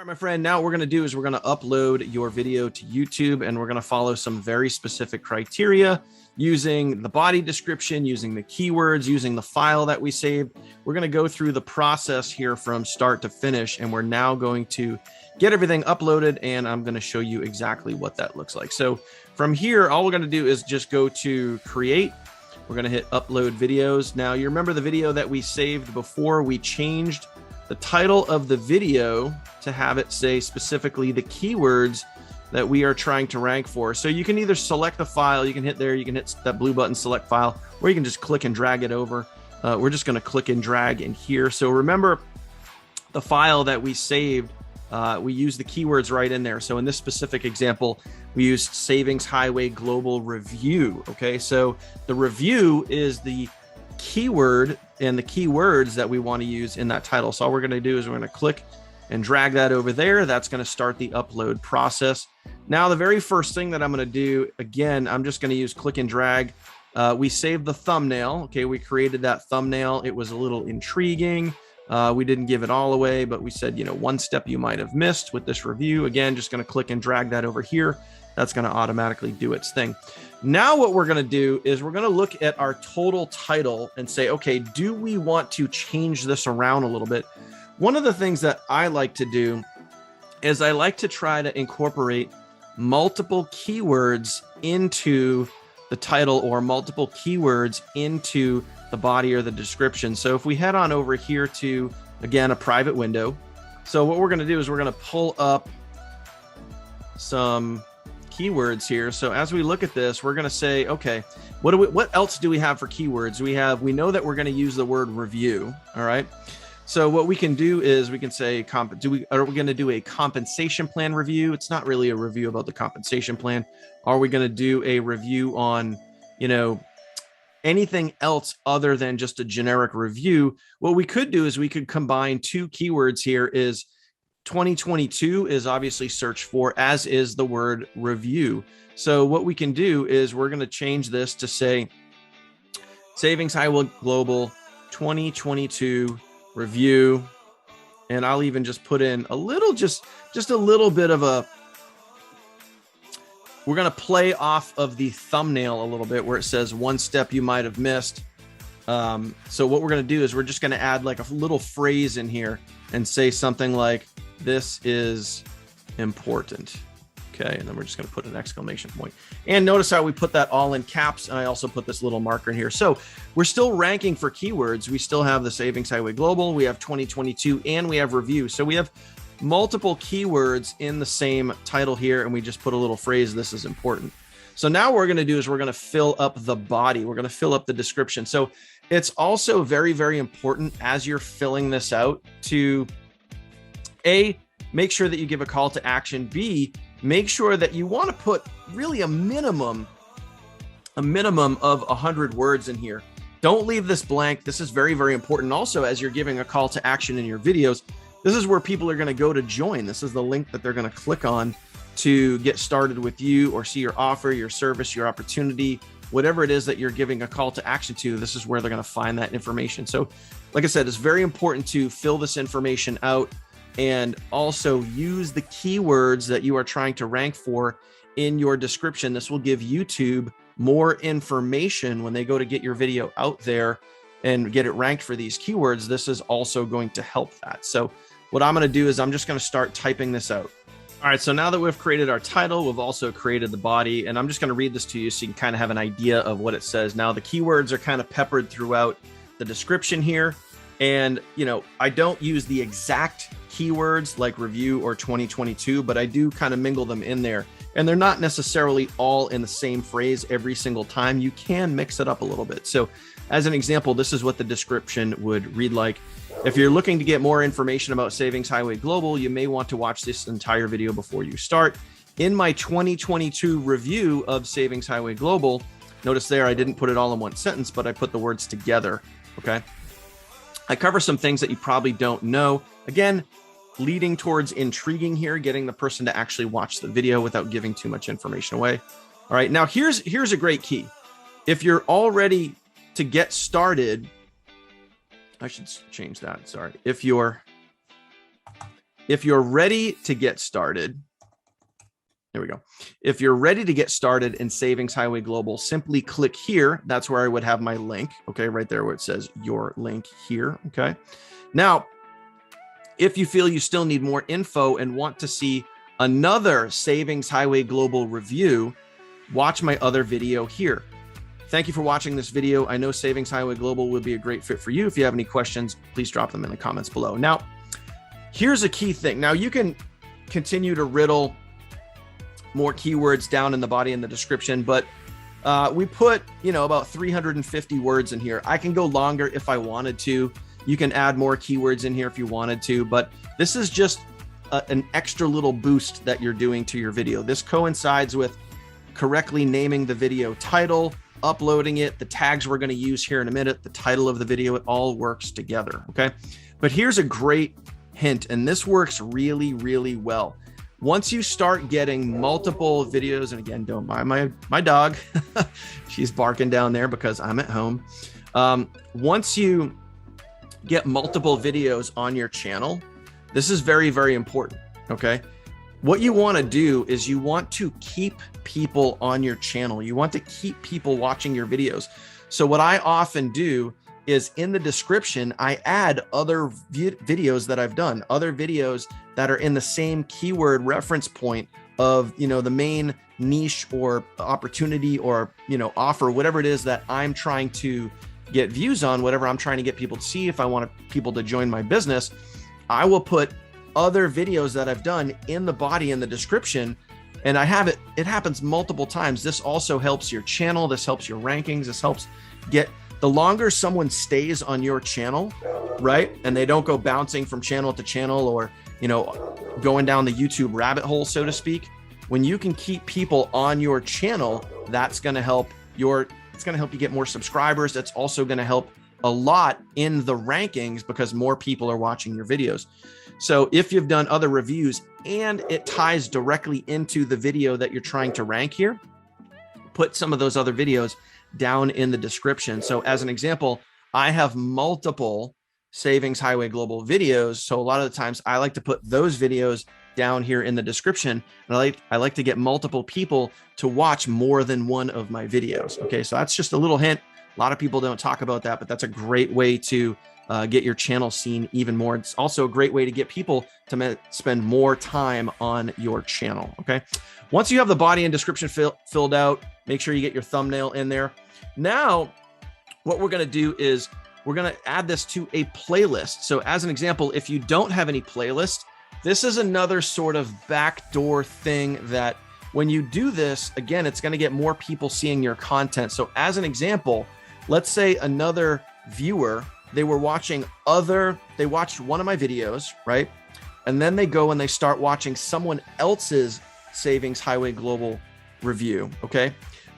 All right, my friend, now what we're going to do is we're going to upload your video to YouTube, and we're going to follow some very specific criteria using the body description, using the keywords, using the file that we saved. We're going to go through the process here from start to finish, and we're now going to get everything uploaded, and I'm going to show you exactly what that looks like. So from here, all we're going to do is just go to create. We're going to hit upload videos. Now, you remember the video that we saved before? We changed the title of the video to have it say specifically the keywords that we are trying to rank for. So you can either select the file, you can hit there, you can hit that blue button, select file, or you can just click and drag it over. We're just gonna click and drag in here. So remember the file that we saved, we use the keywords right in there. So in this specific example, we used Savings Highway Global Review, okay? So the review is the keyword and the keywords that we want to use in that title. So all we're going to do is we're going to click and drag that over there. That's going to start the upload process. Now, the very first thing that I'm going to do, again, I'm just going to use click and drag. We saved the thumbnail. Okay, we created that thumbnail. It was a little intriguing. We didn't give it all away, but we said, one step you might have missed with this review. Again, just going to click and drag that over here. That's going to automatically do its thing. Now what we're going to do is we're going to look at our total title and say, okay, do we want to change this around a little bit? One of the things that I like to do is I like to try to incorporate multiple keywords into the title or multiple keywords into the body or the description. So if we head on over here to, again, a private window. So what we're going to do is we're going to pull up some keywords here. So as we look at this, we're going to say, okay, what else do we have for keywords? We know that we're going to use the word review. All right. So what we can do is we can say, are we going to do a compensation plan review? It's not really a review about the compensation plan. Are we going to do a review on, anything else other than just a generic review? What we could do is we could combine two keywords here. Is 2022 is obviously searched for, as is the word review. So what we can do is we're going to change this to say Savings Highway Global 2022 review. And I'll even just put in a little, just a little bit of we're going to play off of the thumbnail a little bit where it says one step you might have missed. So what we're going to do is we're just going to add like a little phrase in here and say something like, this is important. Okay. And then we're just going to put an exclamation point. And notice how we put that all in caps. And I also put this little marker in here. So we're still ranking for keywords. We still have the Savings Highway Global. We have 2022 and we have review. So we have multiple keywords in the same title here. And we just put a little phrase, this is important. So now what we're going to do is we're going to fill up the body. We're going to fill up the description. So it's also very, very important as you're filling this out to A, make sure that you give a call to action. B, make sure that you want to put really a minimum of 100 words in here. Don't leave this blank. This is very, very important. Also, as you're giving a call to action in your videos, this is where people are going to go to join. This is the link that they're going to click on to get started with you or see your offer, your service, your opportunity, whatever it is that you're giving a call to action to. This is where they're going to find that information. So like I said, it's very important to fill this information out and also use the keywords that you are trying to rank for in your description. This will give YouTube more information when they go to get your video out there and get it ranked for these keywords. This is also going to help that. So what I'm going to do is I'm just going to start typing this out. All right, so now that we've created our title, we've also created the body, and I'm just going to read this to you so you can kind of have an idea of what it says. Now, the keywords are kind of peppered throughout the description here. And, I don't use the exact keywords like review or 2022, but I do kind of mingle them in there. And they're not necessarily all in the same phrase every single time. You can mix it up a little bit. So as an example, this is what the description would read like. If you're looking to get more information about Savings Highway Global, you may want to watch this entire video before you start. In my 2022 review of Savings Highway Global, notice there I didn't put it all in one sentence, but I put the words together, okay? I cover some things that you probably don't know. Again, leading towards intriguing here, getting the person to actually watch the video without giving too much information away. All right, now here's a great key. If you're all ready to get started, I should change that, sorry. If you're if you're ready to get started, there we go. If you're ready to get started in Savings Highway Global, simply click here. That's where I would have my link. Okay, right there where it says your link here. Okay. Now, if you feel you still need more info and want to see another Savings Highway Global review, watch my other video here. Thank you for watching this video. I know Savings Highway Global would be a great fit for you. If you have any questions, please drop them in the comments below. Now, here's a key thing. Now, you can continue to riddle more keywords down in the body and the description, but we put, about 350 words in here. I can go longer if I wanted to. You can add more keywords in here if you wanted to, but this is just an extra little boost that you're doing to your video. This coincides with correctly naming the video title, uploading it, the tags we're going to use here in a minute, the title of the video, it all works together. Okay. But here's a great hint, and this works really, really well. Once you start getting multiple videos, and again, don't mind my dog, she's barking down there because I'm at home. Once you get multiple videos on your channel, this is very, very important. Okay. What you want to do is you want to keep people on your channel. You want to keep people watching your videos. So what I often do is in the description, I add other videos that I've done, other videos that are in the same keyword reference point of, the main niche or opportunity or, offer, whatever it is that I'm trying to get views on, whatever I'm trying to get people to see. If I want people to join my business, I will put other videos that I've done in the body in the description. And I have it happens multiple times. This also helps your channel. This helps your rankings. This helps the longer someone stays on your channel, right? And they don't go bouncing from channel to channel or, going down the YouTube rabbit hole, so to speak. When you can keep people on your channel, that's going to help it's going to help you get more subscribers. That's also going to help a lot in the rankings because more people are watching your videos. So if you've done other reviews and it ties directly into the video that you're trying to rank here, put some of those other videos down in the description. So as an example, I have multiple Savings Highway Global videos. So a lot of the times I like to put those videos down here in the description. And I like to get multiple people to watch more than one of my videos. Okay. So that's just a little hint. A lot of people don't talk about that, but that's a great way to get your channel seen even more. It's also a great way to get people to spend more time on your channel. Okay. Once you have the body and description filled out, make sure you get your thumbnail in there. Now, what we're going to do is we're going to add this to a playlist. So as an example, if you don't have any playlist, this is another sort of backdoor thing that when you do this, again, it's going to get more people seeing your content. So as an example, let's say another viewer, they watched one of my videos, right? And then they go and they start watching someone else's Savings Highway Global review. Okay.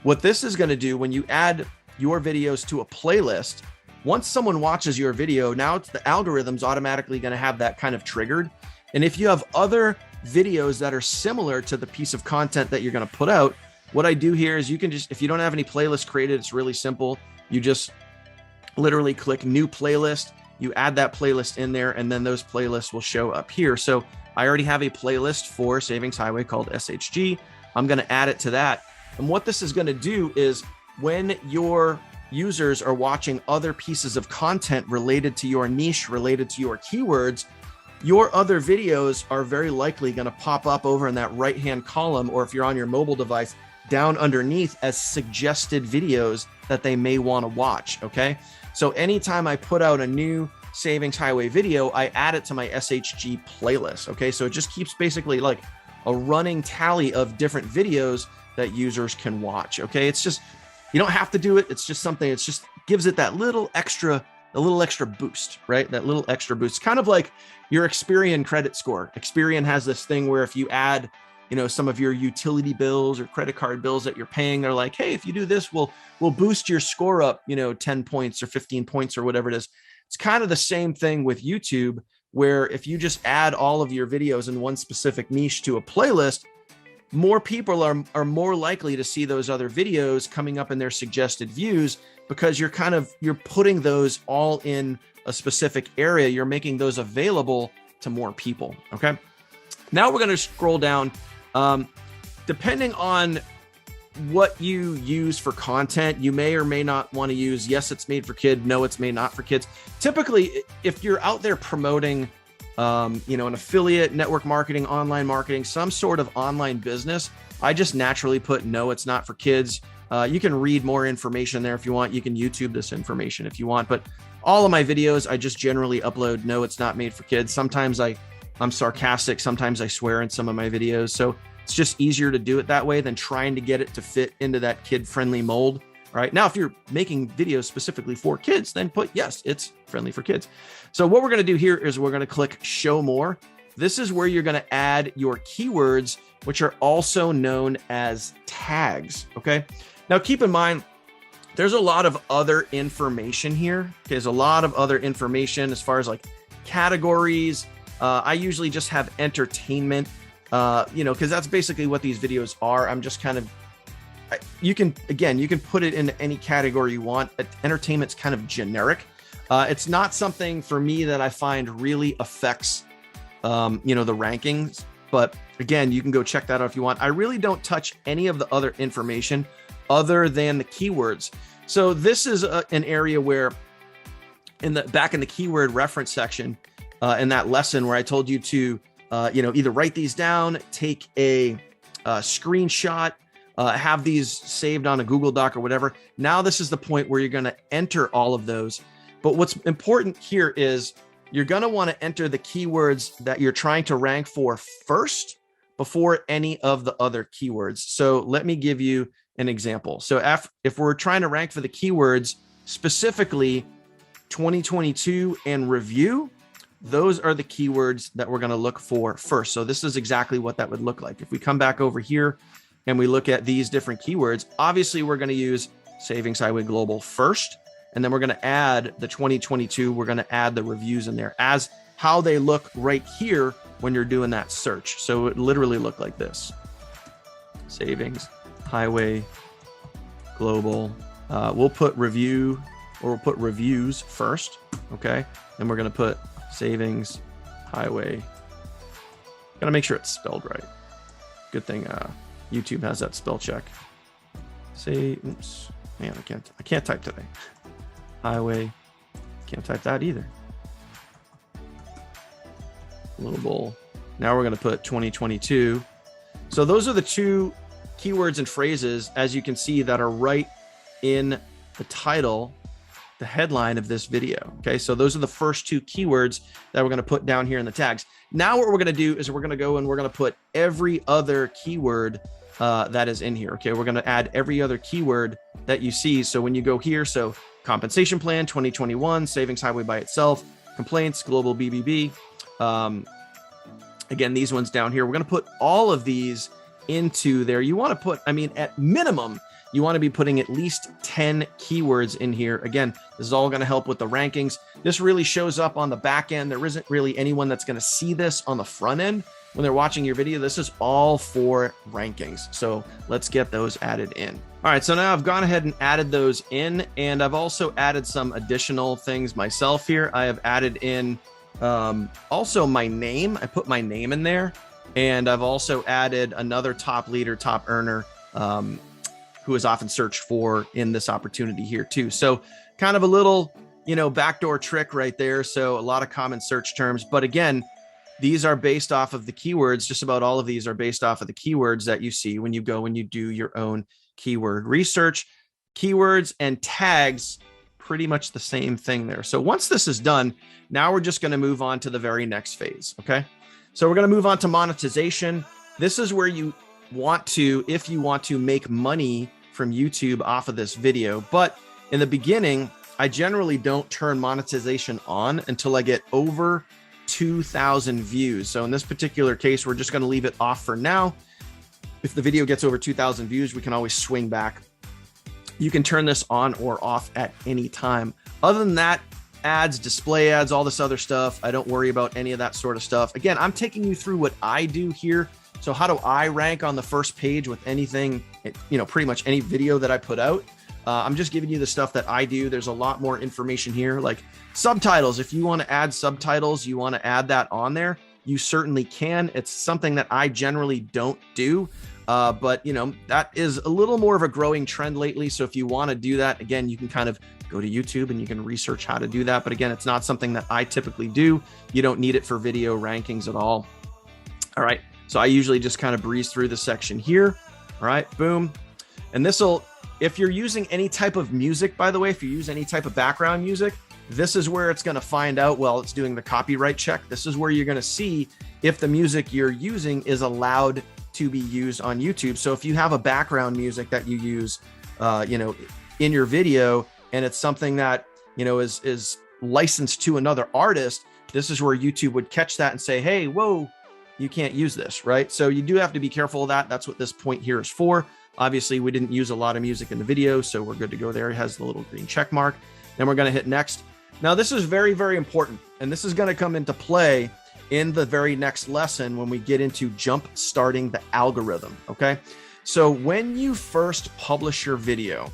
What this is going to do when you add your videos to a playlist, once someone watches your video, now the algorithm's automatically going to have that kind of triggered. And if you have other videos that are similar to the piece of content that you're going to put out, what I do here is you can just, if you don't have any playlist created, it's really simple. You just literally click new playlist, you add that playlist in there, and then those playlists will show up here. So I already have a playlist for Savings Highway called SHG. I'm going to add it to that. And what this is going to do is when your users are watching other pieces of content related to your niche, related to your keywords, your other videos are very likely going to pop up over in that right-hand column, or if you're on your mobile device, down underneath as suggested videos that they may want to watch. Okay. So anytime I put out a new Savings Highway video, I add it to my SHG playlist. Okay. So it just keeps basically like a running tally of different videos that users can watch. Okay. It's just, you don't have to do it. It's just something, it's just gives it that little extra boost, right? That little extra boost, kind of like your Experian credit score. Experian has this thing where if you add, some of your utility bills or credit card bills that you're paying, they're like, hey, if you do this, we'll boost your score up, 10 points or 15 points or whatever it is. It's kind of the same thing with YouTube, where if you just add all of your videos in one specific niche to a playlist, more people are more likely to see those other videos coming up in their suggested views, because you're putting those all in a specific area. You're making those available to more people. Okay. Now we're going to scroll down. Depending on what you use for content, you may or may not want to use, yes, it's made for kids, no, it's made not for kids. Typically, if you're out there promoting, an affiliate, network marketing, online marketing, some sort of online business, I just naturally put, no, it's not for kids. You can read more information there if you want. You can YouTube this information if you want, but all of my videos, I just generally upload, no, it's not made for kids. Sometimes I'm sarcastic. Sometimes I swear in some of my videos. So it's just easier to do it that way than trying to get it to fit into that kid-friendly mold. All right. Now, if you're making videos specifically for kids, then put, yes, it's friendly for kids. So what we're going to do here is we're going to click show more. This is where you're going to add your keywords, which are also known as tags. Okay. Now, keep in mind, there's a lot of other information here. Okay, there's a lot of other information as far as like categories. I usually just have entertainment. Because that's basically what these videos are. I'm just kind of, you can put it into any category you want. Entertainment's kind of generic. It's not something for me that I find really affects, the rankings. But again, you can go check that out if you want. I really don't touch any of the other information other than the keywords. So this is an area where back in the keyword reference section, in that lesson where I told you to, either write these down, take a screenshot, have these saved on a Google Doc or whatever. Now this is the point where you're going to enter all of those. But what's important here is you're going to want to enter the keywords that you're trying to rank for first before any of the other keywords. So let me give you an example. So if we're trying to rank for the keywords, specifically 2022 and review, those are the keywords that we're going to look for first. So this is exactly what that would look like. If we come back over here and we look at these different keywords, obviously we're going to use Savings Highway Global first, and then we're going to add the 2022. We're going to add the reviews in there as how they look right here when you're doing that search. So it literally look like this. Savings Highway Global. We'll put review, or we'll put reviews first. Okay. Then we're going to put Savings Highway. Gotta make sure it's spelled right. Good thing YouTube has that spell check. Oops, man, I can't type today. Highway, can't type that either. Global. Now we're gonna put 2022. So those are the two keywords and phrases, as you can see, that are right in the title, the headline of this video. Okay, so those are the first two keywords that we're going to put down here in the tags. Now what we're going to do is we're going to go and we're going to put every other keyword that is in here. Okay, we're going to add every other keyword that you see. So when you go here, so compensation plan 2021, Savings Highway by itself, complaints, global BBB. Again, these ones down here, we're going to put all of these into there. You want to put, at minimum, you want to be putting at least 10 keywords in here. Again, this is all going to help with the rankings. This really shows up on the back end. There isn't really anyone that's going to see this on the front end when they're watching your video. This is all for rankings. So let's get those added in. All right, so now I've gone ahead and added those in, and I've also added some additional things myself here. I have added in also my name. I put my name in there, and I've also added another top leader, top earner, who is often searched for in this opportunity here too. So kind of a little, backdoor trick right there. So a lot of common search terms, but again, these are based off of the keywords. Just about all of these are based off of the keywords that you see when you go and you do your own keyword research. Keywords and tags, pretty much the same thing there. So once this is done, now we're just going to move on to the very next phase. Okay. So we're going to move on to monetization. This is where you want to, if you want to make money from YouTube off of this video. But in the beginning, I generally don't turn monetization on until I get over 2,000 views. So in this particular case, we're just going to leave it off for now. If the video gets over 2,000 views, we can always swing back. You can turn this on or off at any time. Other than that, ads, display ads, all this other stuff, I don't worry about any of that sort of stuff. Again, I'm taking you through what I do here. So how do I rank on the first page with anything, pretty much any video that I put out? I'm just giving you the stuff that I do. There's a lot more information here, like subtitles. If you want to add subtitles, you want to add that on there. you certainly can. It's something that I generally don't do. But you know, that is a little more of a growing trend lately. So if you want to do that, again, you can kind of go to YouTube and you can research how to do that. But again, it's not something that I typically do. You don't need it for video rankings at all. All right. So I usually just kind of breeze through the section here. All right, boom. And this'll, if you're using any type of music, by the way, if you use any type of background music, this is where it's going to find out while it's doing the copyright check. This is where you're going to see if the music you're using is allowed to be used on YouTube. So if you have a background music that you use, you know, in your video, and it's something that, you know, is licensed to another artist, this is where YouTube would catch that and say, hey, whoa, you can't use this, right? So you do have to be careful of that. That's what this point here is for. Obviously, we didn't use a lot of music in the video, so we're good to go there. It has the little green check mark. Then we're going to hit next. Now, this is very, very important, and this is going to come into play in the very next lesson when we get into jump starting the algorithm, okay? So when you first publish your video,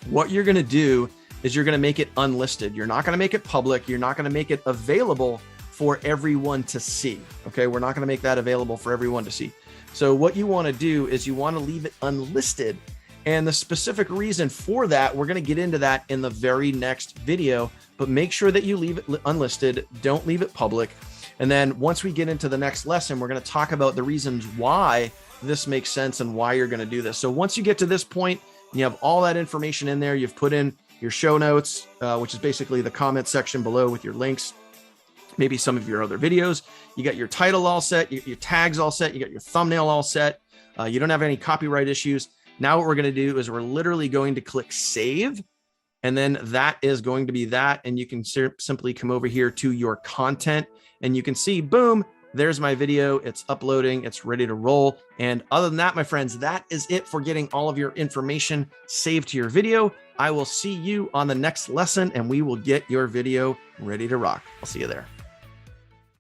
what you're going to do is you're going to make it unlisted. You're not going to make it public. You're not going to make it available for everyone to see, okay? We're not going to make that available for everyone to see. So what you want to do is you want to leave it unlisted. And the specific reason for that, we're going to get into that in the very next video, but make sure that you leave it unlisted. Don't leave it public. And then once we get into the next lesson, we're going to talk about the reasons why this makes sense and why you're going to do this. So once you get to this point, you have all that information in there. You've put in your show notes, which is basically the comment section below with your links, maybe some of your other videos. You got your title all set, your tags all set, you got your thumbnail all set. You don't have any copyright issues. Now what we're going to do is we're literally going to click save. And then that is going to be that. And you can simply come over here to your content and you can see, boom, there's my video. It's uploading. It's ready to roll. And other than that, my friends, that is it for getting all of your information saved to your video. I will see you on the next lesson and we will get your video ready to rock. I'll see you there.